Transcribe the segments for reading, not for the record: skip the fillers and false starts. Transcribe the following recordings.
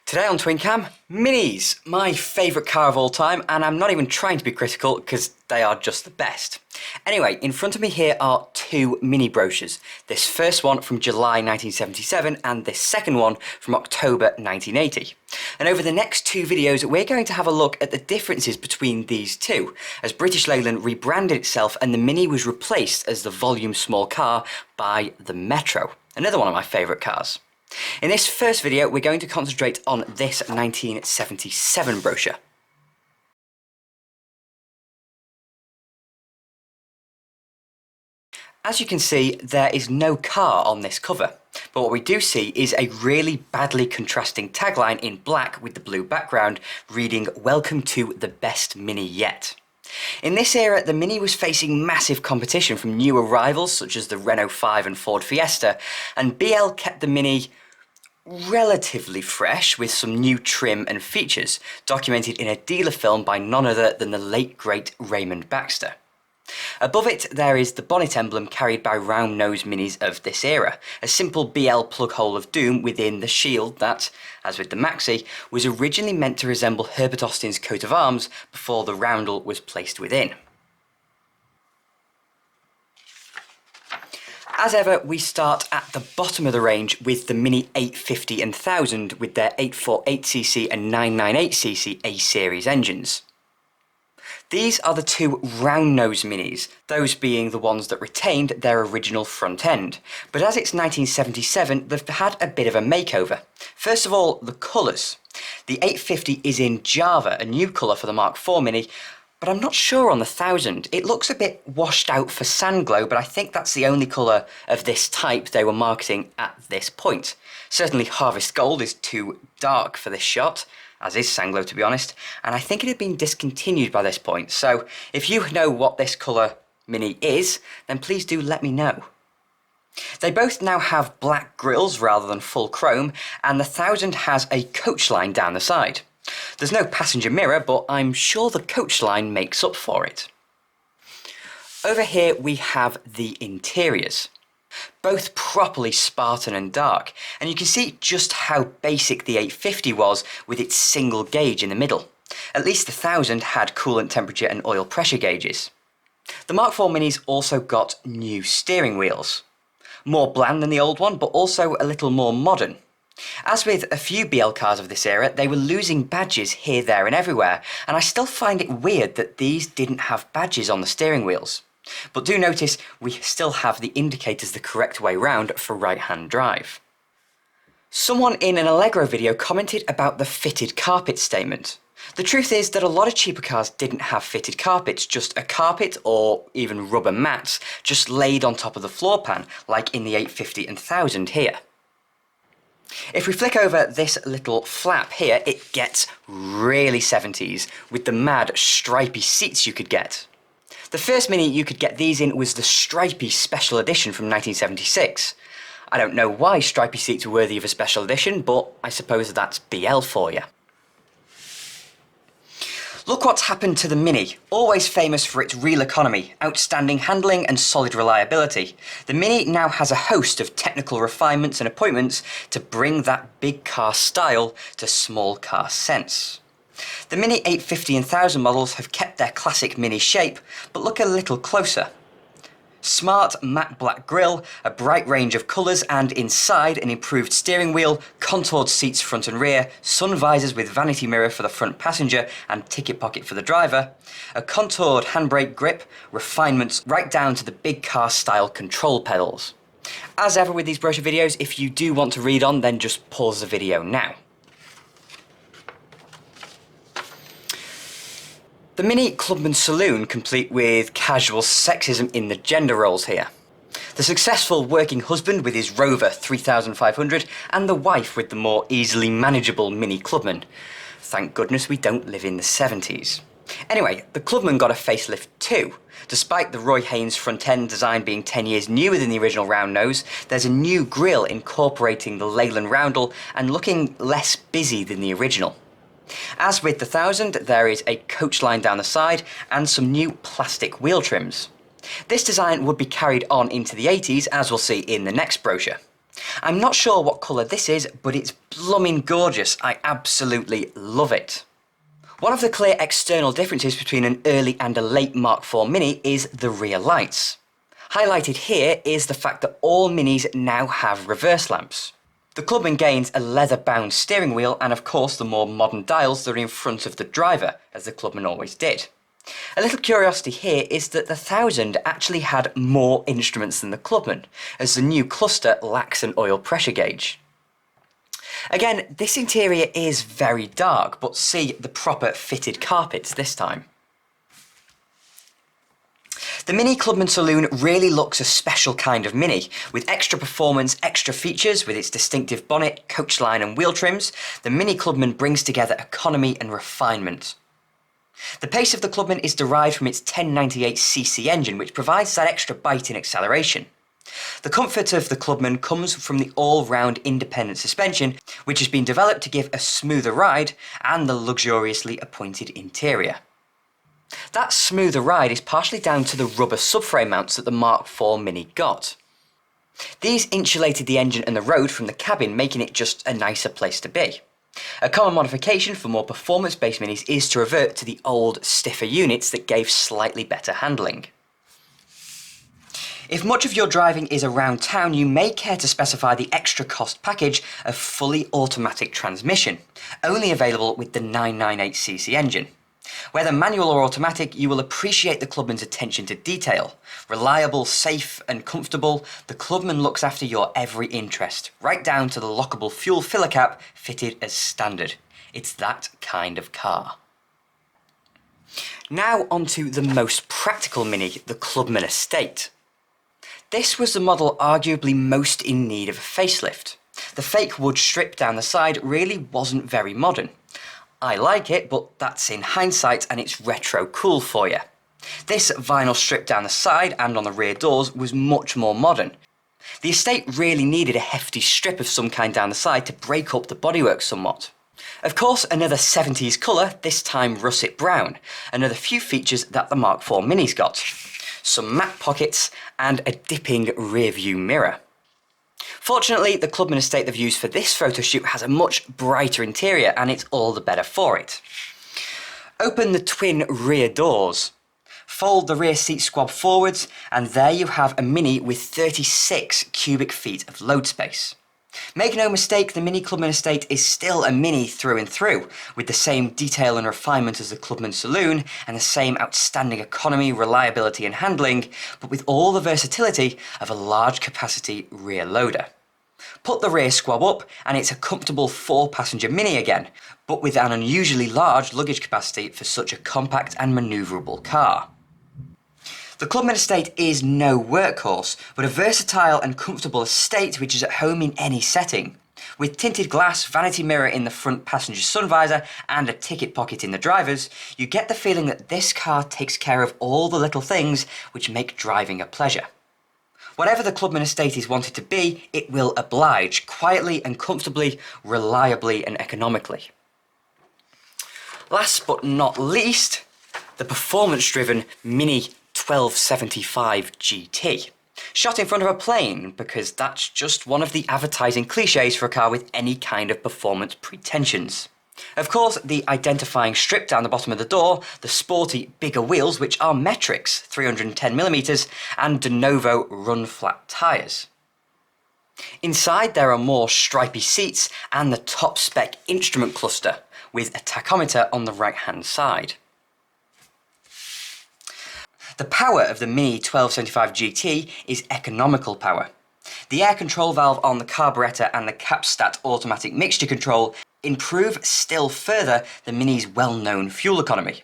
Today on Twin Cam, Minis, my favourite car of all time, and I'm not even trying to be critical because they are just the best. Anyway, in front of me here are two mini brochures. This first one from July 1977 and this second one from October 1980. And over the next two videos, we're going to have a look at the differences between these two, as British Leyland rebranded itself and the Mini was replaced as the volume small car by the Metro, another one of my favourite cars. In this first video, we're going to concentrate on this 1977 brochure. As you can see, there is no car on this cover, but what we do see is a really badly contrasting tagline in black with the blue background reading, "Welcome to the best Mini yet." In this era, the Mini was facing massive competition from new arrivals such as the Renault 5 and Ford Fiesta, and BL kept the Mini relatively fresh with some new trim and features, documented in a dealer film by none other than the late great Raymond Baxter. Above it, there is the bonnet emblem carried by round-nosed Minis of this era, a simple BL plug hole of doom within the shield that, as with the Maxi, was originally meant to resemble Herbert Austin's coat of arms before the roundel was placed within. As ever, we start at the bottom of the range with the Mini 850 and 1000 with their 848cc and 998cc A-series engines. These are the two round-nosed Minis, those being the ones that retained their original front end. But as it's 1977, they've had a bit of a makeover. First of all, the colours. The 850 is in Java, a new colour for the Mark IV Mini, but I'm not sure on the 1000. It looks a bit washed out for Sandglow, but I think that's the only colour of this type they were marketing at this point. Certainly Harvest Gold is too dark for this shot, as is Sandglow to be honest, and I think it had been discontinued by this point, so if you know what this colour Mini is, then please do let me know. They both now have black grills rather than full chrome, and the 1000 has a coach line down the side. There's no passenger mirror, but I'm sure the coach line makes up for it. Over here we have the interiors. Both properly Spartan and dark, and you can see just how basic the 850 was with its single gauge in the middle. At least the 1000 had coolant temperature and oil pressure gauges. The Mark IV Minis also got new steering wheels. More bland than the old one, but also a little more modern. As with a few BL cars of this era, they were losing badges here, there and everywhere, and I still find it weird that these didn't have badges on the steering wheels. But do notice we still have the indicators the correct way round for right-hand drive. Someone in an Allegro video commented about the fitted carpet statement. The truth is that a lot of cheaper cars didn't have fitted carpets, just a carpet or even rubber mats just laid on top of the floor pan, like in the 850 and 1000 here. If we flick over this little flap here, it gets really 70s with the mad stripy seats you could get. The first Mini you could get these in was the stripy special edition from 1976. I don't know why stripy seats were worthy of a special edition, but I suppose that's BL for you. Look what's happened to the Mini, always famous for its real economy, outstanding handling and solid reliability. The Mini now has a host of technical refinements and appointments to bring that big car style to small car sense. The Mini 850 and 1000 models have kept their classic Mini shape, but look a little closer. Smart matte black grille, a bright range of colours, and inside an improved steering wheel, contoured seats front and rear, sun visors with vanity mirror for the front passenger and ticket pocket for the driver, a contoured handbrake grip, refinements right down to the big car style control pedals. As ever with these brochure videos, if you do want to read on, then just pause the video now. The Mini Clubman Saloon, complete with casual sexism in the gender roles here. The successful working husband with his Rover 3500 and the wife with the more easily manageable Mini Clubman. Thank goodness we don't live in the 70s. Anyway, the Clubman got a facelift too. Despite the Roy Haynes front end design being 10 years newer than the original round nose, there's a new grille incorporating the Leyland roundel and looking less busy than the original. As with the 1000, there is a coach line down the side and some new plastic wheel trims. This design would be carried on into the 80s, as we'll see in the next brochure. I'm not sure what colour this is, but it's blooming gorgeous. I absolutely love it. One of the clear external differences between an early and a late Mark IV Mini is the rear lights. Highlighted here is the fact that all Minis now have reverse lamps. The Clubman gains a leather-bound steering wheel and of course the more modern dials that are in front of the driver, as the Clubman always did. A little curiosity here is that the 1000 actually had more instruments than the Clubman, as the new cluster lacks an oil pressure gauge. Again, this interior is very dark, but see the proper fitted carpets this time. The Mini Clubman Saloon really looks a special kind of Mini, with extra performance, extra features with its distinctive bonnet, coach line and wheel trims. The Mini Clubman brings together economy and refinement. The pace of the Clubman is derived from its 1098cc engine, which provides that extra bite in acceleration. The comfort of the Clubman comes from the all-round independent suspension, which has been developed to give a smoother ride, and the luxuriously appointed interior. That smoother ride is partially down to the rubber subframe mounts that the Mark IV Mini got. These insulated the engine and the road from the cabin, making it just a nicer place to be. A common modification for more performance-based Minis is to revert to the old, stiffer units that gave slightly better handling. If much of your driving is around town, you may care to specify the extra cost package of fully automatic transmission, only available with the 998cc engine. Whether manual or automatic, you will appreciate the Clubman's attention to detail. Reliable, safe and comfortable, the Clubman looks after your every interest, right down to the lockable fuel filler cap fitted as standard. It's that kind of car. Now onto the most practical Mini, the Clubman Estate. This was the model arguably most in need of a facelift. The fake wood strip down the side really wasn't very modern. I like it, but that's in hindsight and it's retro cool for you. This vinyl strip down the side and on the rear doors was much more modern. The Estate really needed a hefty strip of some kind down the side to break up the bodywork somewhat. Of course, another 70s colour, this time russet brown, another few features that the Mark IV Mini's got. Some matte pockets and a dipping rear view mirror. Fortunately, the Clubman Estate they've used for this photo shoot has a much brighter interior and it's all the better for it. Open the twin rear doors. Fold the rear seat squab forwards and there you have a Mini with 36 cubic feet of load space. Make no mistake, the Mini Clubman Estate is still a Mini through and through, with the same detail and refinement as the Clubman Saloon, and the same outstanding economy, reliability and handling, but with all the versatility of a large capacity rear loader. Put the rear squab up and it's a comfortable 4-passenger Mini again, but with an unusually large luggage capacity for such a compact and manoeuvrable car. The Clubman Estate is no workhorse, but a versatile and comfortable estate which is at home in any setting. With tinted glass, vanity mirror in the front passenger sun visor and a ticket pocket in the driver's, you get the feeling that this car takes care of all the little things which make driving a pleasure. Whatever the Clubman Estate is wanted to be, it will oblige, quietly and comfortably, reliably and economically. Last but not least, the performance-driven Mini 1275 GT. Shot in front of a plane, because that's just one of the advertising cliches for a car with any kind of performance pretensions. Of course, the identifying strip down the bottom of the door, the sporty bigger wheels which are metrics 310mm and de novo run flat tyres. Inside there are more stripy seats and the top spec instrument cluster with a tachometer on the right hand side. The power of the Mini 1275 GT is economical power. The air control valve on the carburettor and the Capstat automatic mixture control improve still further the Mini's well-known fuel economy.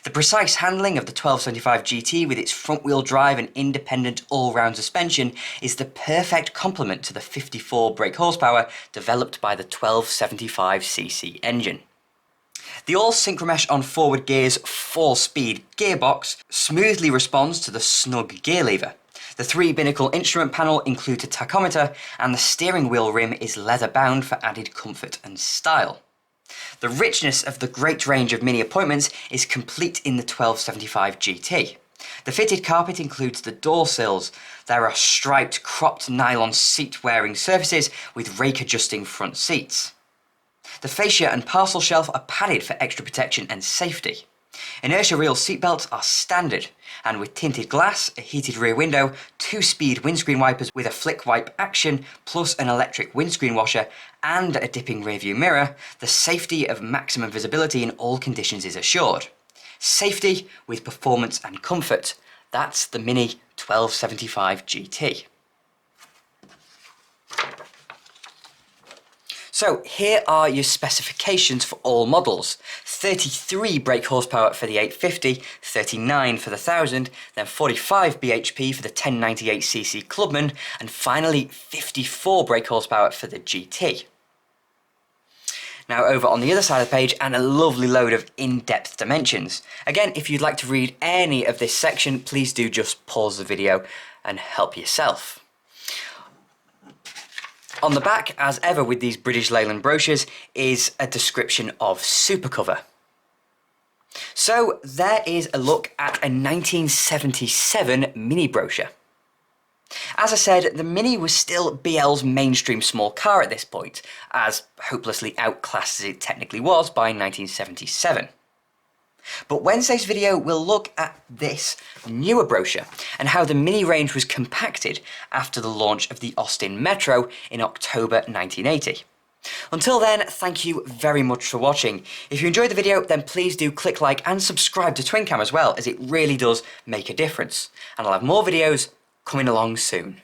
The precise handling of the 1275 GT with its front-wheel drive and independent all-round suspension is the perfect complement to the 54 brake horsepower developed by the 1275cc engine. The all-synchromesh on forward gear's 4-speed gearbox smoothly responds to the snug gear lever. The 3-binnacle instrument panel includes a tachometer and the steering wheel rim is leather-bound for added comfort and style. The richness of the great range of Mini appointments is complete in the 1275 GT. The fitted carpet includes the door sills. There are striped cropped nylon seat-wearing surfaces with rake-adjusting front seats. The fascia and parcel shelf are padded for extra protection and safety. Inertia reel seatbelts are standard, and with tinted glass, a heated rear window, 2-speed windscreen wipers with a flick wipe action, plus an electric windscreen washer, and a dipping rearview mirror, the safety of maximum visibility in all conditions is assured. Safety with performance and comfort. That's the Mini 1275 GT. So here are your specifications for all models. 33 brake horsepower for the 850, 39 for the 1000, then 45 bhp for the 1098cc Clubman, and finally 54 brake horsepower for the GT. Now over on the other side of the page, and a lovely load of in-depth dimensions. Again, if you'd like to read any of this section, please do just pause the video and help yourself. On the back, as ever with these British Leyland brochures, is a description of supercover. So there is a look at a 1977 Mini brochure. As I said, the Mini was still BL's mainstream small car at this point, as hopelessly outclassed as it technically was by 1977. But Wednesday's video will look at this newer brochure and how the Mini range was compacted after the launch of the Austin Metro in October 1980. Until then, thank you very much for watching. If you enjoyed the video, then please do click like and subscribe to TwinCam as well, as it really does make a difference. And I'll have more videos coming along soon.